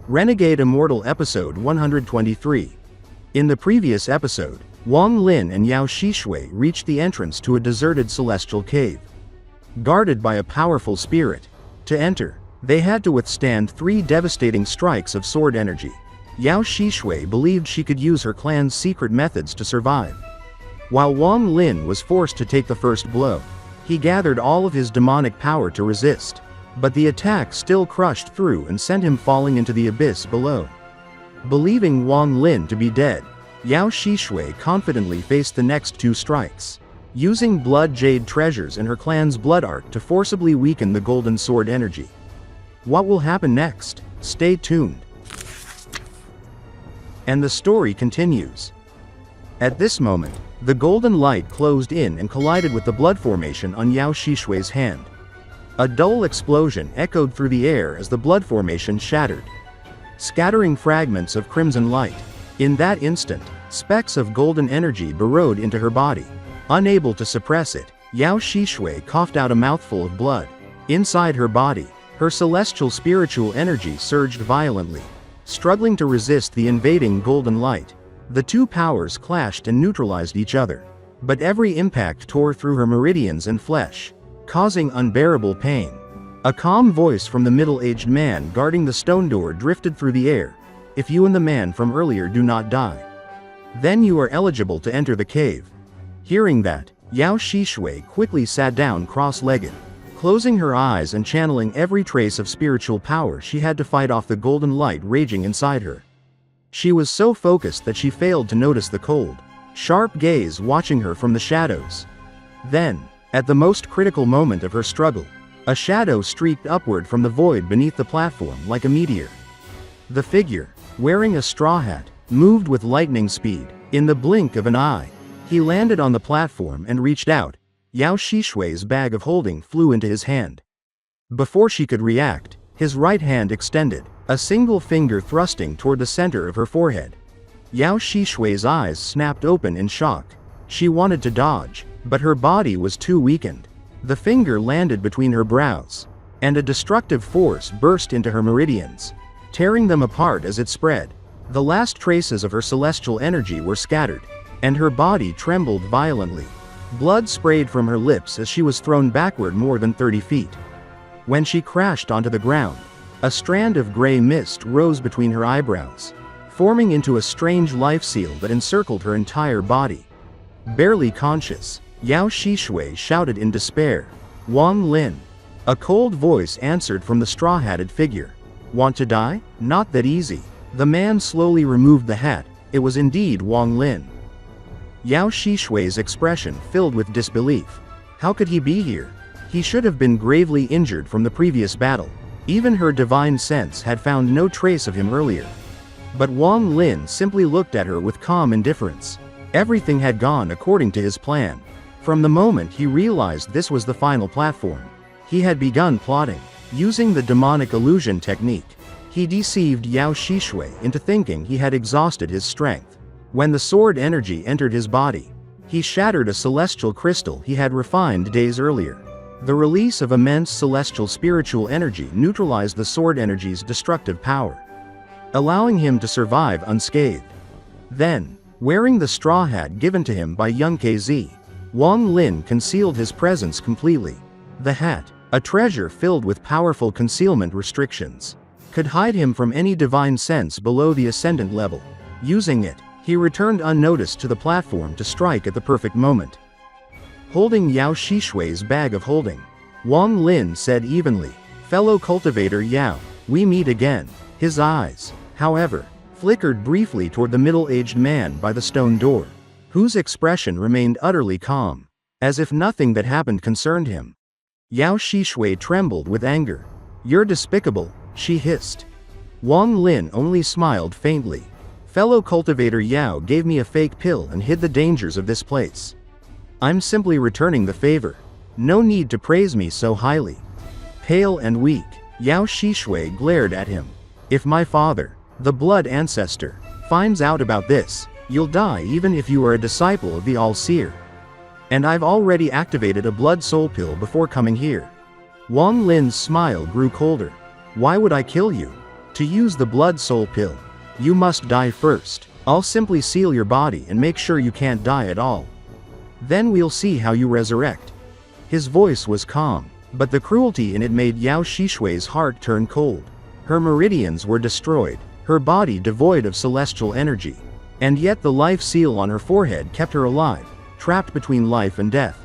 Renegade Immortal Episode 123. In the previous episode, Wang Lin and Yao Xixue reached the entrance to a deserted celestial cave. Guarded by a powerful spirit. To enter, they had to withstand 3 devastating strikes of sword energy. Yao Xixue believed she could use her clan's secret methods to survive. While Wang Lin was forced to take the first blow, he gathered all of his demonic power to resist. But the attack still crushed through and sent him falling into the abyss below. Believing Wang Lin to be dead, Yao Xixue confidently faced the next 2 strikes, using blood-jade treasures and her clan's blood art to forcibly weaken the golden sword energy. What will happen next? Stay tuned. And the story continues. At this moment, the golden light closed in and collided with the blood formation on Yao Xixue's hand. A dull explosion echoed through the air as the blood formation shattered, scattering fragments of crimson light. In that instant, specks of golden energy burrowed into her body. Unable to suppress it, Yao Xixue coughed out a mouthful of blood. Inside her body, her celestial spiritual energy surged violently, struggling to resist the invading golden light. The 2 powers clashed and neutralized each other, but every impact tore through her meridians and flesh, causing unbearable pain. A calm voice from the middle-aged man guarding the stone door drifted through the air. If you and the man from earlier do not die, then you are eligible to enter the cave. Hearing that, Yao Xixue quickly sat down cross-legged, closing her eyes and channeling every trace of spiritual power she had to fight off the golden light raging inside her. She was so focused that she failed to notice the cold, sharp gaze watching her from the shadows. Then, at the most critical moment of her struggle, a shadow streaked upward from the void beneath the platform like a meteor. The figure, wearing a straw hat, moved with lightning speed. In the blink of an eye, he landed on the platform and reached out. Yao Xixue's bag of holding flew into his hand. Before she could react, his right hand extended, a single finger thrusting toward the center of her forehead. Yao Xixue's eyes snapped open in shock. She wanted to dodge, but her body was too weakened. The finger landed between her brows, and a destructive force burst into her meridians, tearing them apart as it spread. The last traces of her celestial energy were scattered, and her body trembled violently. Blood sprayed from her lips as she was thrown backward more than 30 feet. When she crashed onto the ground, a strand of gray mist rose between her eyebrows, forming into a strange life seal that encircled her entire body. Barely conscious, Yao Xixue shouted in despair, "Wang Lin!" A cold voice answered from the straw-hatted figure. "Want to die? Not that easy." The man slowly removed the hat. It was indeed Wang Lin. Yao Xixue's expression filled with disbelief. How could he be here? He should have been gravely injured from the previous battle. Even her divine sense had found no trace of him earlier. But Wang Lin simply looked at her with calm indifference. Everything had gone according to his plan. From the moment he realized this was the final platform, he had begun plotting. Using the demonic illusion technique, he deceived Yao Xixue into thinking he had exhausted his strength. When the sword energy entered his body, he shattered a celestial crystal he had refined days earlier. The release of immense celestial spiritual energy neutralized the sword energy's destructive power, allowing him to survive unscathed. Then, wearing the straw hat given to him by young KZ, Wang Lin concealed his presence completely. The hat, a treasure filled with powerful concealment restrictions, could hide him from any divine sense below the ascendant level. Using it, he returned unnoticed to the platform to strike at the perfect moment. Holding Yao Xixue's bag of holding, Wang Lin said evenly, "Fellow cultivator Yao, we meet again." His eyes, however, flickered briefly toward the middle-aged man by the stone door, whose expression remained utterly calm, as if nothing that happened concerned him. Yao Xixue trembled with anger. "You're despicable," she hissed. Wang Lin only smiled faintly. "Fellow cultivator Yao gave me a fake pill and hid the dangers of this place. I'm simply returning the favor. No need to praise me so highly." Pale and weak, Yao Xixue glared at him. "If my father, the blood ancestor, finds out about this, you'll die even if you are a disciple of the All-Seer. And I've already activated a blood soul pill before coming here." Wang Lin's smile grew colder. "Why would I kill you? To use the blood soul pill, you must die first. I'll simply seal your body and make sure you can't die at all. Then we'll see how you resurrect." His voice was calm, but the cruelty in it made Yao Xixue's heart turn cold. Her meridians were destroyed, her body devoid of celestial energy. And yet the life seal on her forehead kept her alive, trapped between life and death.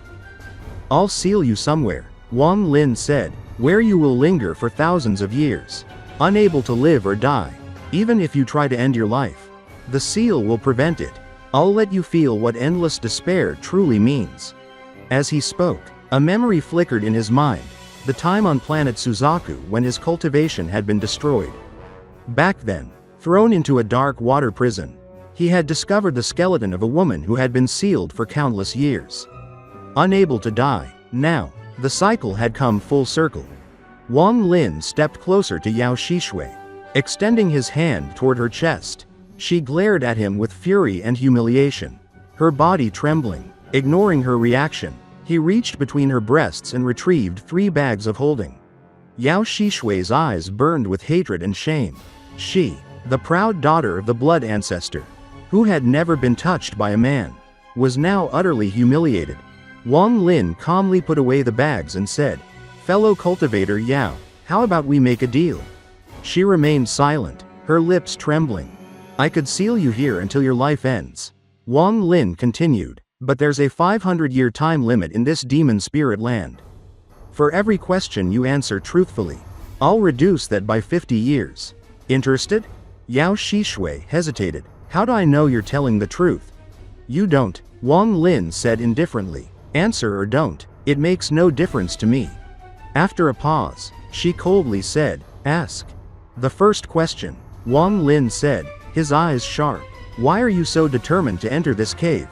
"I'll seal you somewhere," Wang Lin said, "where you will linger for thousands of years, unable to live or die. Even if you try to end your life, the seal will prevent it. I'll let you feel what endless despair truly means." As he spoke, a memory flickered in his mind, the time on planet Suzaku when his cultivation had been destroyed. Back then, thrown into a dark water prison, he had discovered the skeleton of a woman who had been sealed for countless years. Unable to die, now, the cycle had come full circle. Wang Lin stepped closer to Yao Xixue, extending his hand toward her chest. She glared at him with fury and humiliation, her body trembling. Ignoring her reaction, he reached between her breasts and retrieved 3 bags of holding. Yao Xixue's eyes burned with hatred and shame. She, the proud daughter of the blood ancestor, who had never been touched by a man, was now utterly humiliated. Wang Lin calmly put away the bags and said, "Fellow cultivator Yao, how about we make a deal?" She remained silent, her lips trembling. "I could seal you here until your life ends," Wang Lin continued, "but there's a 500-year time limit in this demon spirit land. For every question you answer truthfully, I'll reduce that by 50 years. Interested?" Yao Xixue hesitated. "How do I know you're telling the truth?" "You don't," Wang Lin said indifferently. "Answer or don't, it makes no difference to me." After a pause, she coldly said, "Ask." "The first question," Wang Lin said, his eyes sharp. "Why are you so determined to enter this cave?"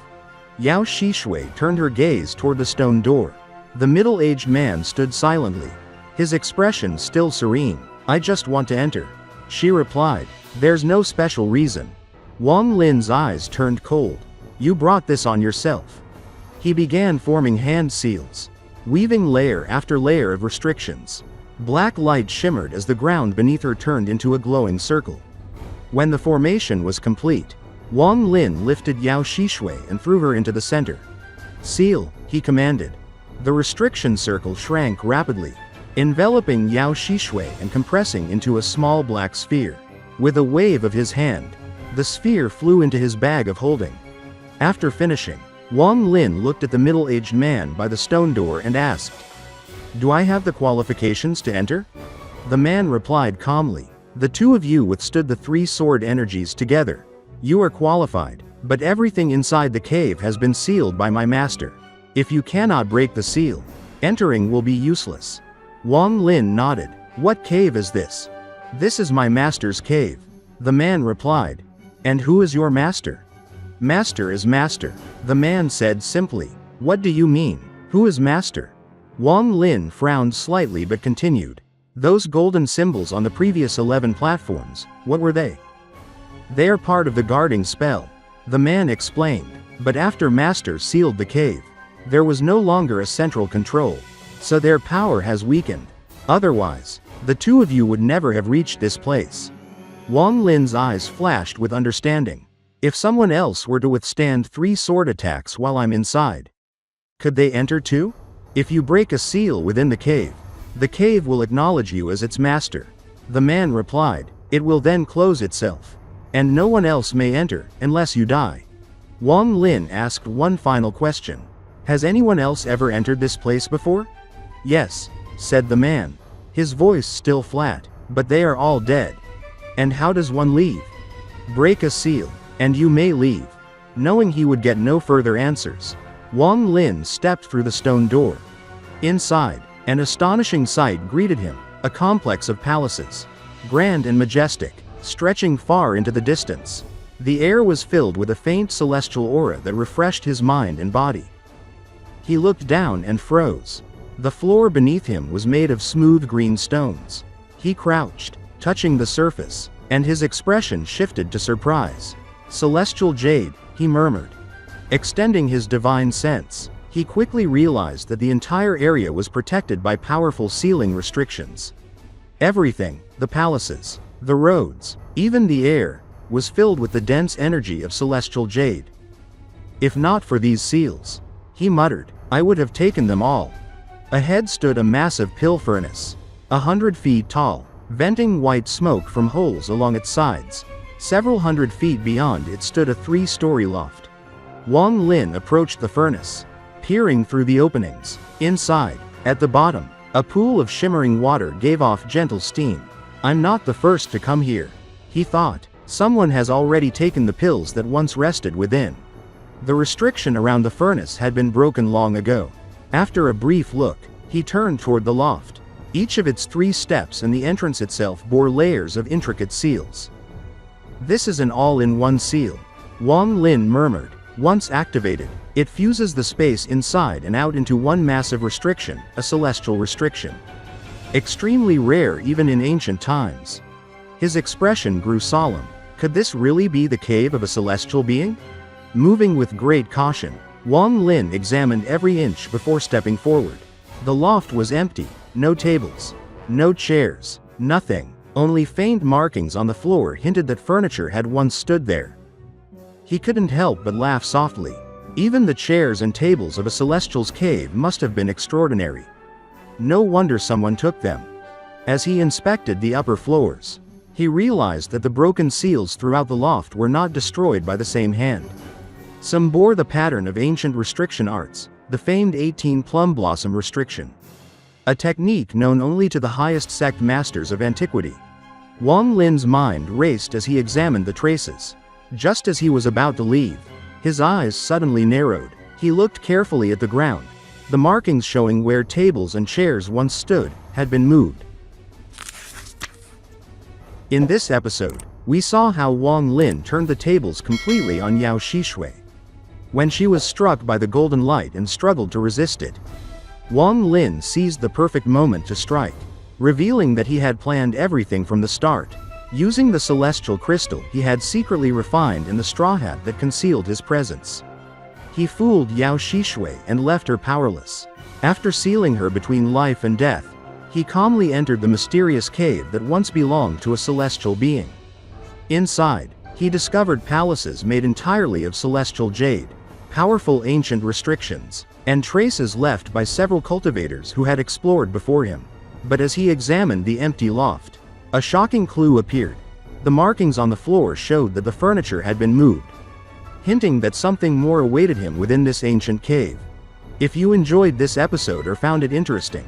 Yao Xixue turned her gaze toward the stone door. The middle-aged man stood silently, his expression still serene. "I just want to enter," she replied. "There's no special reason." Wang Lin's eyes turned cold. "You brought this on yourself." He began forming hand seals, weaving layer after layer of restrictions. Black light shimmered as the ground beneath her turned into a glowing circle. When the formation was complete, Wang Lin lifted Yao Xixue and threw her into the center. "Seal," he commanded. The restriction circle shrank rapidly, enveloping Yao Xixue and compressing into a small black sphere. With a wave of his hand, the sphere flew into his bag of holding. After finishing, Wang Lin looked at the middle-aged man by the stone door and asked, "Do I have the qualifications to enter?" The man replied calmly, "The two of you withstood the 3 sword energies together. You are qualified, but everything inside the cave has been sealed by my master. If you cannot break the seal, entering will be useless." Wang Lin nodded. "What cave is this?" "This is my master's cave," the man replied. "And who is your master?" "Master is master," the man said simply. "What do you mean? Who is master?" Wang Lin frowned slightly but continued. "Those golden symbols on the previous 11 platforms, what were they?" "They are part of the guarding spell," the man explained. "But after Master sealed the cave, there was no longer a central control, so their power has weakened. Otherwise, the two of you would never have reached this place." Wang Lin's eyes flashed with understanding. "If someone else were to withstand 3 sword attacks while I'm inside, could they enter too? If you break a seal within the cave will acknowledge you as its master," the man replied. "It will then close itself, and no one else may enter unless you die." Wang Lin asked one final question. "Has anyone else ever entered this place before?" "Yes," said the man, his voice still flat, "but they are all dead." "And how does one leave?" "Break a seal, and you may leave." Knowing he would get no further answers, Wang Lin stepped through the stone door. Inside, an astonishing sight greeted him, a complex of palaces, grand and majestic, stretching far into the distance. The air was filled with a faint celestial aura that refreshed his mind and body. He looked down and froze. The floor beneath him was made of smooth green stones. He crouched, touching the surface, and his expression shifted to surprise. "Celestial jade," he murmured. Extending his divine sense, he quickly realized that the entire area was protected by powerful sealing restrictions. Everything, the palaces, The roads, even the air, was filled with the dense energy of celestial jade. "If not for these seals," he muttered, "I would have taken them all." Ahead stood a massive pill furnace, 100 feet tall, venting white smoke from holes along its sides. Several hundred feet beyond it stood a 3-story loft. Wang Lin approached the furnace, peering through the openings. Inside, at the bottom, a pool of shimmering water gave off gentle steam. "I'm not the first to come here," he thought. "Someone has already taken the pills that once rested within." The restriction around the furnace had been broken long ago. After a brief look, he turned toward the loft. Each of its 3 steps and the entrance itself bore layers of intricate seals. "This is an all-in-one seal," Wang Lin murmured. "Once activated, it fuses the space inside and out into one massive restriction, a celestial restriction. Extremely rare even in ancient times." His expression grew solemn. Could this really be the cave of a celestial being? Moving with great caution, Wang Lin examined every inch before stepping forward. The loft was empty, no tables, no chairs, nothing. Only faint markings on the floor hinted that furniture had once stood there. He couldn't help but laugh softly. Even the chairs and tables of a celestial's cave must have been extraordinary. No wonder someone took them. As he inspected the upper floors, he realized that the broken seals throughout the loft were not destroyed by the same hand. Some bore the pattern of ancient restriction arts, the famed 18 plum blossom restriction, a technique known only to the highest sect masters of antiquity. Wang Lin's mind raced as he examined the traces. Just as he was about to leave, his eyes suddenly narrowed. He looked carefully at the ground. The markings showing where tables and chairs once stood had been moved. In this episode, we saw how Wang Lin turned the tables completely on Yao Xixue. When she was struck by the golden light and struggled to resist it, Wang Lin seized the perfect moment to strike, revealing that he had planned everything from the start. Using the celestial crystal he had secretly refined in the straw hat that concealed his presence, he fooled Yao Xixue and left her powerless. After sealing her between life and death, he calmly entered the mysterious cave that once belonged to a celestial being. Inside, he discovered palaces made entirely of celestial jade, powerful ancient restrictions, and traces left by several cultivators who had explored before him. But as he examined the empty loft, a shocking clue appeared. The markings on the floor showed that the furniture had been moved, hinting that something more awaited him within this ancient cave. If you enjoyed this episode or found it interesting,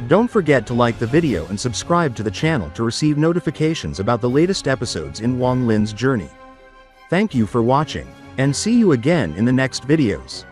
don't forget to like the video and subscribe to the channel to receive notifications about the latest episodes in Wang Lin's journey. Thank you for watching, and see you again in the next videos.